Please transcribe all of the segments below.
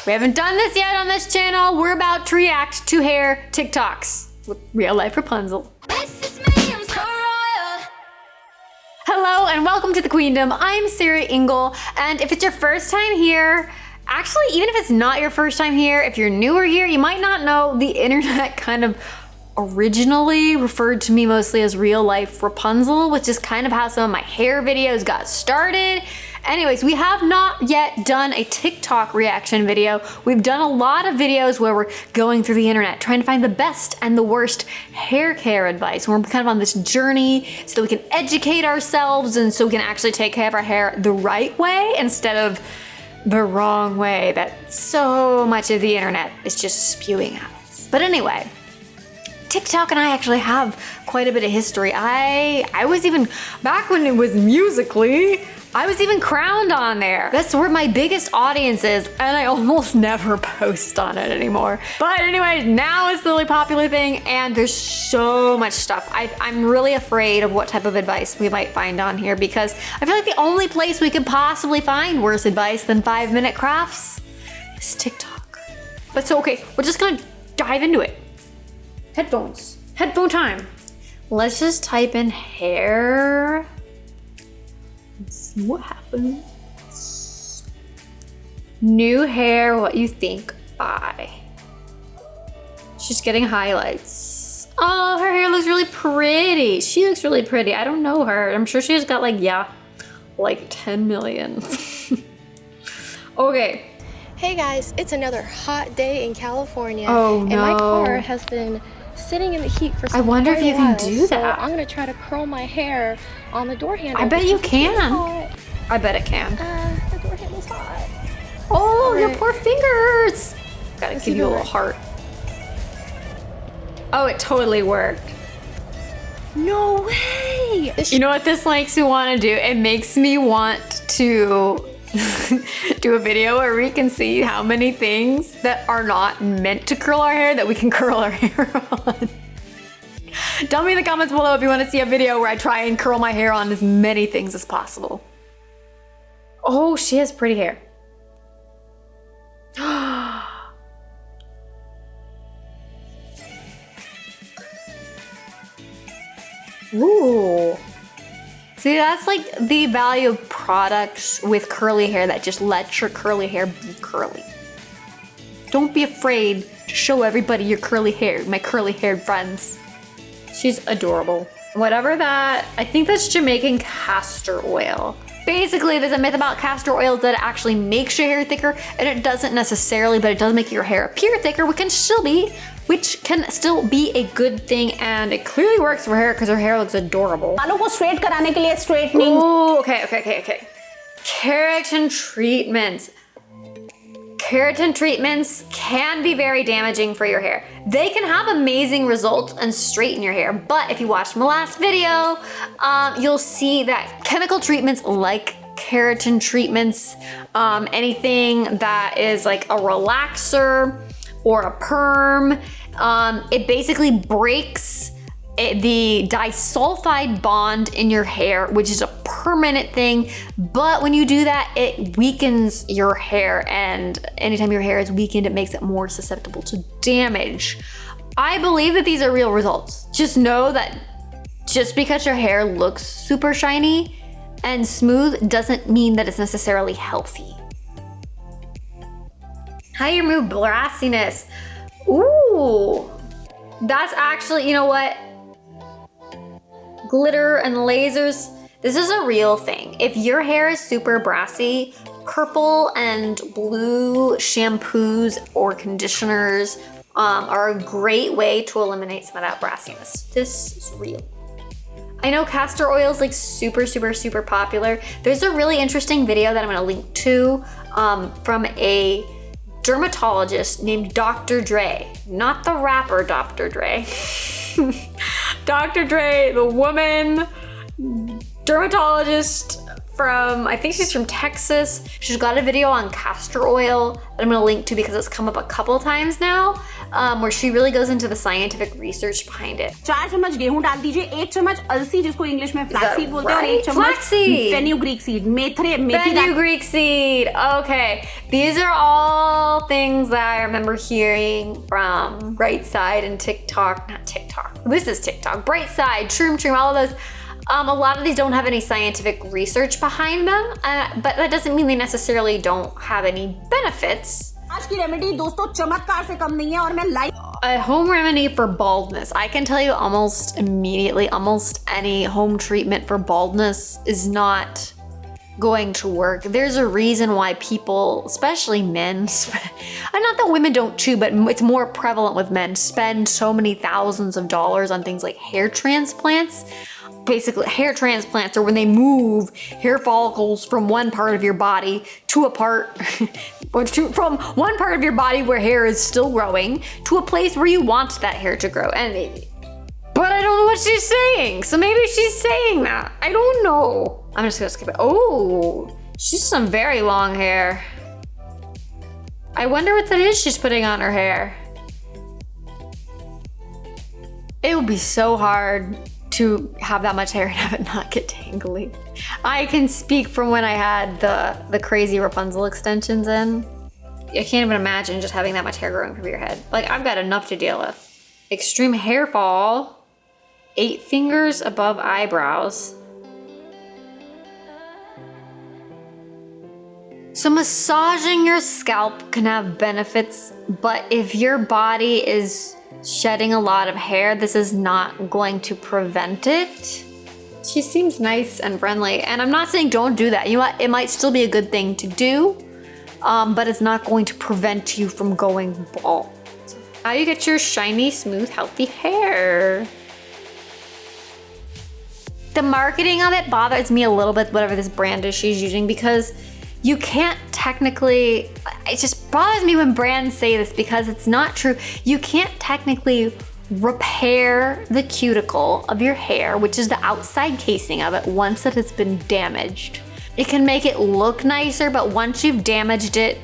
We haven't done this yet on this channel. We're about to react to hair TikToks with real life Rapunzel. Hello and welcome to the Queendom. I'm Sarah Ingle, and if it's your first time here, actually, even if it's not your first time here, if you're newer here, you might not know the internet kind of originally referred to me mostly as real life Rapunzel, which is kind of how some of my hair videos got started. Anyways, we have not yet done a TikTok reaction video. We've done a lot of videos where we're going through the internet, trying to find the best and the worst hair care advice. We're kind of on this journey so that we can educate ourselves and so we can actually take care of our hair the right way instead of the wrong way that so much of the internet is just spewing at us. But anyway, TikTok and I actually have quite a bit of history. I was even, back when it was Musical.ly, I was even crowned on there. That's where my biggest audience is, and I almost never post on it anymore. But anyway, now it's the really popular thing, and there's so much stuff. I'm really afraid of what type of advice we might find on here, because I feel like the only place we could possibly find worse advice than 5-minute crafts is TikTok. But so, okay, we're just gonna dive into it. Headphones, headphone time. Let's just type in hair. Let's see what happens. New hair, what you think by. She's getting highlights. Oh, her hair looks really pretty. She looks really pretty. I don't know her. I'm sure she's got like 10 million. Okay. Hey guys, it's another hot day in California. Oh no. And my car has been sitting in the heat for I wonder if you can do that. So I'm gonna try to curl my hair on the door handle. I bet you can. I bet it can. The door handle's hot. Oh, your poor fingers. Gotta give you a little heart. Oh, it totally worked. No way! You know what this makes me want to do? It makes me want to do a video where we can see how many things that are not meant to curl our hair that we can curl our hair on. Tell me in the comments below if you want to see a video where I try and curl my hair on as many things as possible. Oh, she has pretty hair. Ooh. See, that's like the value of products with curly hair that just lets your curly hair be curly. Don't be afraid to show everybody your curly hair, my curly haired friends. She's adorable. Whatever that, I think that's Jamaican castor oil. Basically, there's a myth about castor oils that it actually makes your hair thicker, and it doesn't necessarily, but it does make your hair appear thicker, which can still be a good thing, and it clearly works for her because her hair looks adorable. Oh, okay. Keratin treatments. Keratin treatments can be very damaging for your hair. They can have amazing results and straighten your hair, but if you watched my last video, you'll see that chemical treatments like keratin treatments, anything that is like a relaxer or a perm, it basically breaks the disulfide bond in your hair, which is a permanent thing. But when you do that, it weakens your hair, and anytime your hair is weakened, it makes it more susceptible to damage. I believe that these are real results. Just know that just because your hair looks super shiny and smooth doesn't mean that it's necessarily healthy. How do you remove brassiness? Ooh, that's actually, you know what? Glitter and lasers, this is a real thing. If your hair is super brassy, purple and blue shampoos or conditioners are a great way to eliminate some of that brassiness. This is real. I know castor oil is like super popular. There's a really interesting video that I'm gonna link to from a dermatologist named Dr. Dre, not the rapper Dr. Dre. Dr. Dre, the woman dermatologist from, I think she's from Texas. She's got a video on castor oil that I'm gonna link to because it's come up a couple times now, where she really goes into the scientific research behind it. 4 चम्मच गेहूं डाल दीजिए, 1 चम्मच अलसी जिसको English में flaxseed बोलते हैं, और 1 चम्मच fenugreek seed, methi Fenugreek seed. Okay, these are all things that I remember hearing from Bright Side and TikTok. Not TikTok. This is TikTok. Bright Side, Troom Troom, all of those. A lot of these don't have any scientific research behind them, but that doesn't mean they necessarily don't have any benefits. आज की remedy दोस्तों चमत्कार से कम नहीं है, और मैं live A home remedy for baldness. I can tell you almost immediately, almost any home treatment for baldness is not going to work. There's a reason why people, especially men, and not that women don't too, but it's more prevalent with men, spend so many thousands of dollars on things like hair transplants. Basically, hair transplants are when they move hair follicles from one part of your body to a part, from one part of your body where hair is still growing to a place where you want that hair to grow. But I don't know what she's saying, so maybe she's saying that. I don't know. I'm just gonna skip it. Oh, she's some very long hair. I wonder what that is she's putting on her hair. It would be so hard to have that much hair and have it not get tangly. I can speak from when I had the crazy Rapunzel extensions in. I can't even imagine just having that much hair growing from your head. Like, I've got enough to deal with. Extreme hair fall, 8 fingers above eyebrows. So massaging your scalp can have benefits, but if your body is shedding a lot of hair, this is not going to prevent it. She seems nice and friendly, and I'm not saying don't do that. You know what? It might still be a good thing to do, but it's not going to prevent you from going bald. How do you get your shiny, smooth, healthy hair? The marketing of it bothers me a little bit, whatever this brand is she's using, because you can't technically, it just bothers me when brands say this because it's not true. You can't technically repair the cuticle of your hair, which is the outside casing of it, once it has been damaged. It can make it look nicer, but once you've damaged it,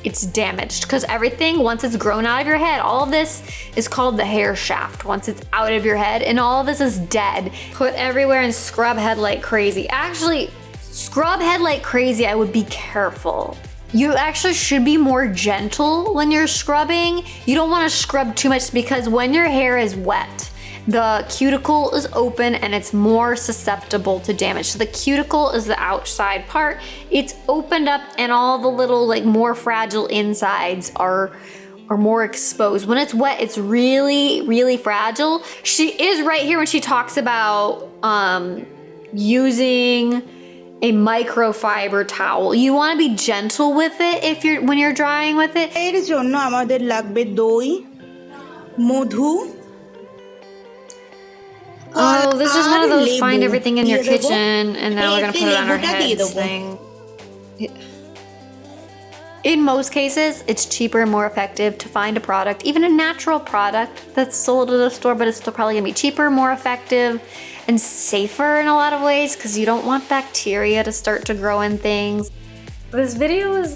it's damaged. Because everything, once it's grown out of your head, all of this is called the hair shaft. Once it's out of your head, and all of this is dead. Put everywhere and scrub head like crazy. Actually, scrub head like crazy, I would be careful. You actually should be more gentle when you're scrubbing. You don't want to scrub too much because when your hair is wet, the cuticle is open and it's more susceptible to damage. So the cuticle is the outside part. It's opened up and all the little like more fragile insides are more exposed. When it's wet, it's really, really fragile. She is right here when she talks about using a microfiber towel. You want to be gentle with it when you're drying with it. এর জন্য আমাদের লাগবে দই, মধু। Oh, this is one of those find everything in your kitchen and now we're gonna put it on our heads thing. In most cases, it's cheaper and more effective to find a product, even a natural product that's sold at a store, but it's still probably gonna be cheaper, more effective, and safer in a lot of ways because you don't want bacteria to start to grow in things. This video is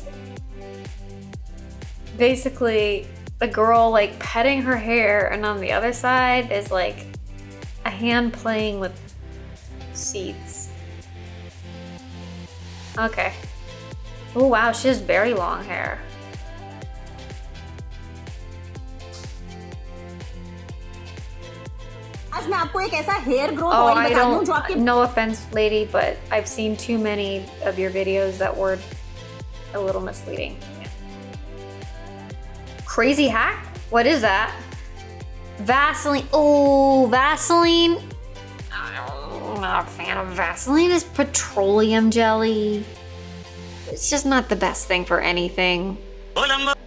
basically a girl like petting her hair, and on the other side there's like a hand playing with seeds. Okay. Oh wow, she has very long hair. आज मैं आपको एक ऐसा hair growth Oh, oil I बता दूं जो आपके don't, no offense lady, but I've seen too many of your videos that were a little misleading. Crazy hack? What is that? Vaseline. Oh, Vaseline. I'm not a fan of Vaseline. Is petroleum jelly. It's just not the best thing for anything.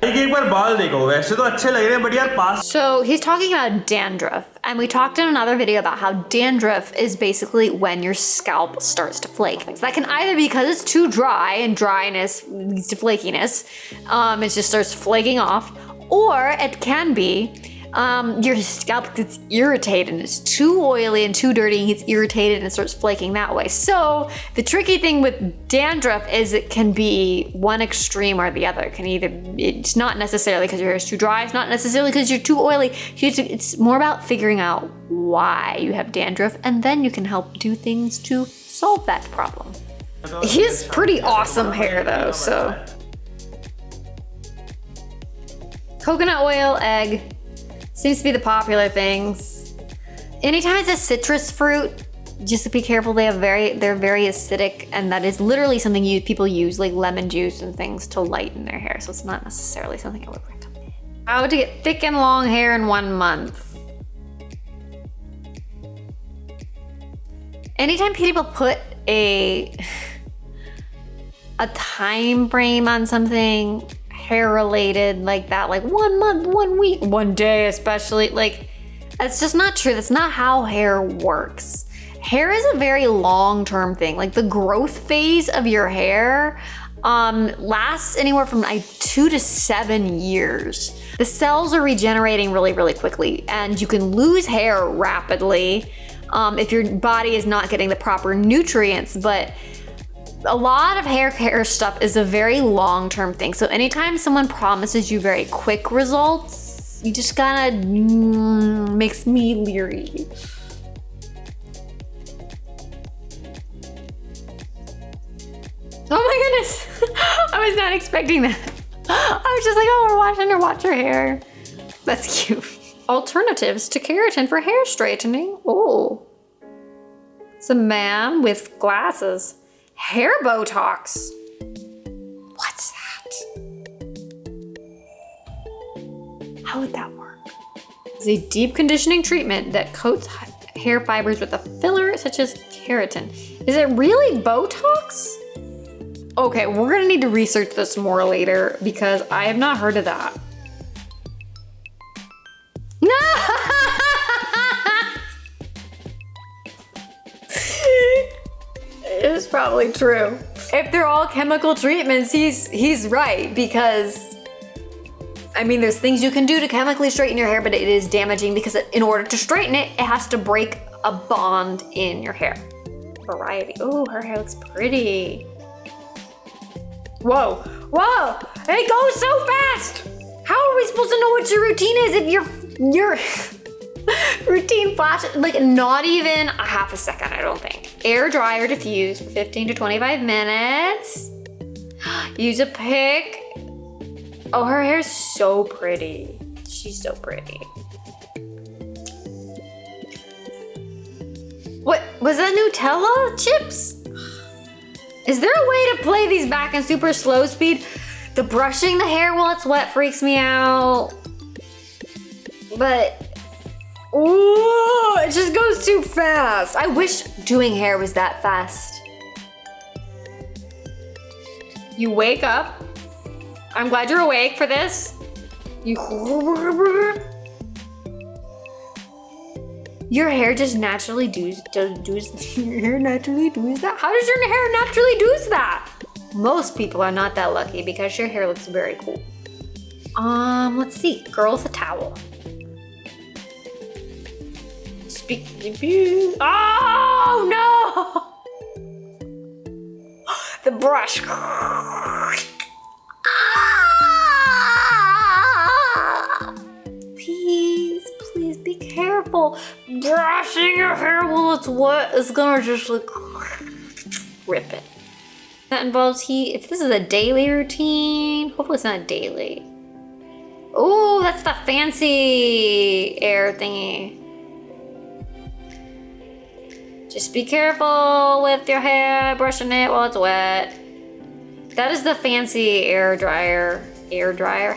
एक बार बाल देखो, वैसे तो अच्छे लग रहे हैं, but यार पास। So he's talking about dandruff, and we talked in another video about how dandruff is basically when your scalp starts to flake. So that can either be because it's too dry and dryness leads to flakiness, it just starts flaking off, or it can be your scalp gets irritated and it's too oily and too dirty and gets irritated and it starts flaking that way. So the tricky thing with dandruff is it can be one extreme or the other. It can either, it's not necessarily because your hair is too dry, it's not necessarily because you're too oily. It's more about figuring out why you have dandruff, and then you can help do things to solve that problem. He has pretty awesome hair though, so. Coconut oil, egg. Seems to be the popular things. Anytime it's a citrus fruit, just be careful. They're very acidic, and that is literally something people use, like lemon juice and things, to lighten their hair. So it's not necessarily something I would recommend. How to get thick and long hair in 1 month. Anytime people put a time frame on something hair related like that, like 1 month, 1 week, 1 day especially, like, that's just not true. That's not how hair works. Hair is a very long-term thing. Like, the growth phase of your hair lasts anywhere from like 2 to 7 years. The cells are regenerating really, really quickly, and you can lose hair rapidly if your body is not getting the proper nutrients. But a lot of hair care stuff is a very long-term thing. So anytime someone promises you very quick results, you just gotta, makes me leery. Oh my goodness, I was not expecting that. I was just like, oh, we're watching her watch her hair. That's cute. Alternatives to keratin for hair straightening. Oh, it's a man with glasses. Hair Botox. What's that? How would that work? It's a deep conditioning treatment that coats hair fibers with a filler such as keratin. Is it really Botox? Okay, we're gonna need to research this more later because I have not heard of that. It's probably true. If they're all chemical treatments, he's right, because I mean, there's things you can do to chemically straighten your hair, but it is damaging because in order to straighten it, it has to break a bond in your hair. Variety. Oh, her hair looks pretty. Whoa, whoa, it goes so fast. How are we supposed to know what your routine is if your routine flashes, like, not even a half a second, I don't think. Air dryer diffuse for 15 to 25 minutes. Use a pick. Oh, her hair's so pretty. She's so pretty. What, was that Nutella chips? Is there a way to play these back in super slow speed? The brushing the hair while it's wet freaks me out. But, ooh, it just goes too fast. I wish doing hair was that fast. You wake up. I'm glad you're awake for this. Your hair just naturally does your hair naturally does that? How does your hair naturally do that? Most people are not that lucky because your hair looks very cool. Let's see. Girl with a towel. Oh no! The brush. Please be careful. Brushing your hair while it's wet is gonna just like rip it. That involves heat. If this is a daily routine, hopefully it's not daily. Oh, that's the fancy air thingy. Just be careful with your hair, brushing it while it's wet. That is the fancy air dryer. Hair dryer.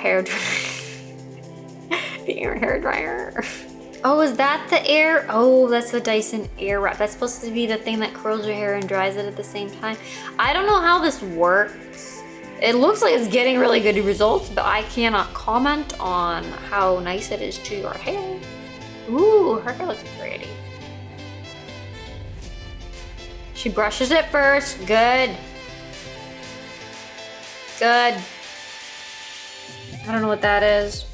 The hair dryer. Oh, is that the air? Oh, that's the Dyson Airwrap. That's supposed to be the thing that curls your hair and dries it at the same time. I don't know how this works. It looks like it's getting really good results, but I cannot comment on how nice it is to your hair. Ooh, her hair looks pretty. She brushes it first. Good. Good. I don't know what that is.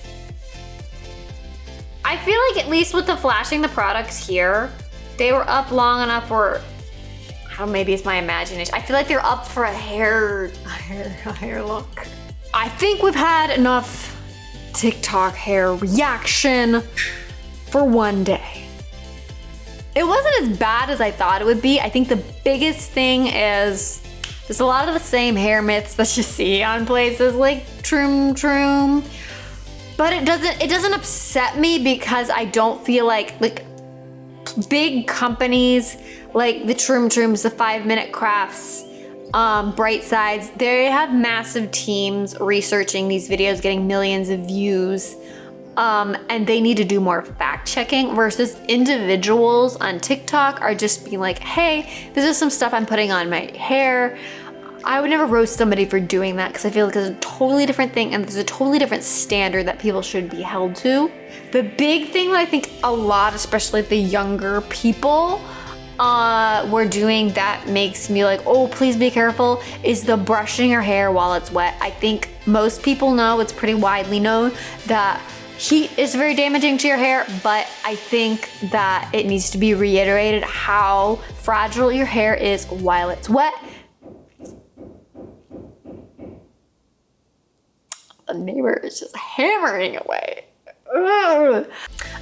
I feel like at least with the flashing the products here, they were up long enough where, maybe it's my imagination. I feel like they're up for a hair look. I think we've had enough TikTok hair reaction for one day. It wasn't as bad as I thought it would be. I think the biggest thing is there's a lot of the same hair myths that you see on places like Troom Troom, but it doesn't upset me because I don't feel like big companies like the Troom Trooms, the 5-Minute Crafts, Bright Sides, they have massive teams researching these videos, getting millions of views. And they need to do more fact checking versus individuals on TikTok are just being like, hey, this is some stuff I'm putting on my hair. I would never roast somebody for doing that because I feel like it's a totally different thing and there's a totally different standard that people should be held to. The big thing that I think a lot, especially the younger people, were doing that makes me like, oh, please be careful, is the brushing your hair while it's wet. I think most people know, it's pretty widely known that heat is very damaging to your hair, but I think that it needs to be reiterated how fragile your hair is while it's wet. The neighbor is just hammering away. Ugh.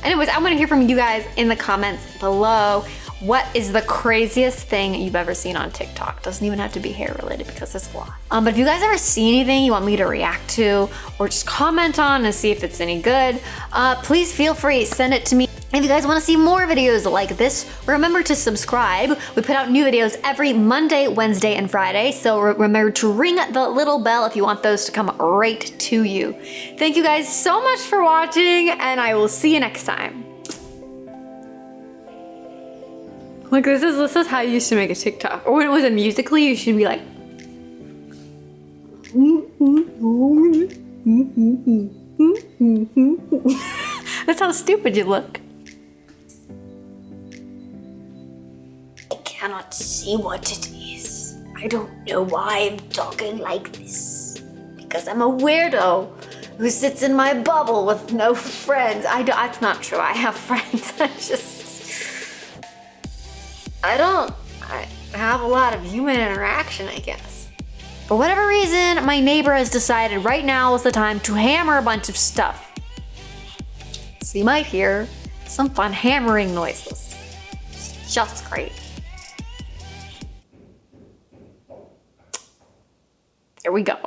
Anyways, I want to hear from you guys in the comments below. What is the craziest thing you've ever seen on TikTok? Doesn't even have to be hair related because it's a lot. But if you guys ever see anything you want me to react to or just comment on and see if it's any good, please feel free, send it to me. If you guys want to see more videos like this, remember to subscribe. We put out new videos every Monday, Wednesday, and Friday, so remember to ring the little bell if you want those to come right to you. Thank you guys so much for watching, and I will see you next time. Like this is how you used to make a TikTok. Or when it was a Musical.ly, you should be like. That's how stupid you look. I cannot see what it is. I don't know why I'm talking like this. Because I'm a weirdo who sits in my bubble with no friends. That's not true. I have friends. I have a lot of human interaction, I guess. For whatever reason, my neighbor has decided right now is the time to hammer a bunch of stuff. So you might hear some fun hammering noises. It's just great. There we go.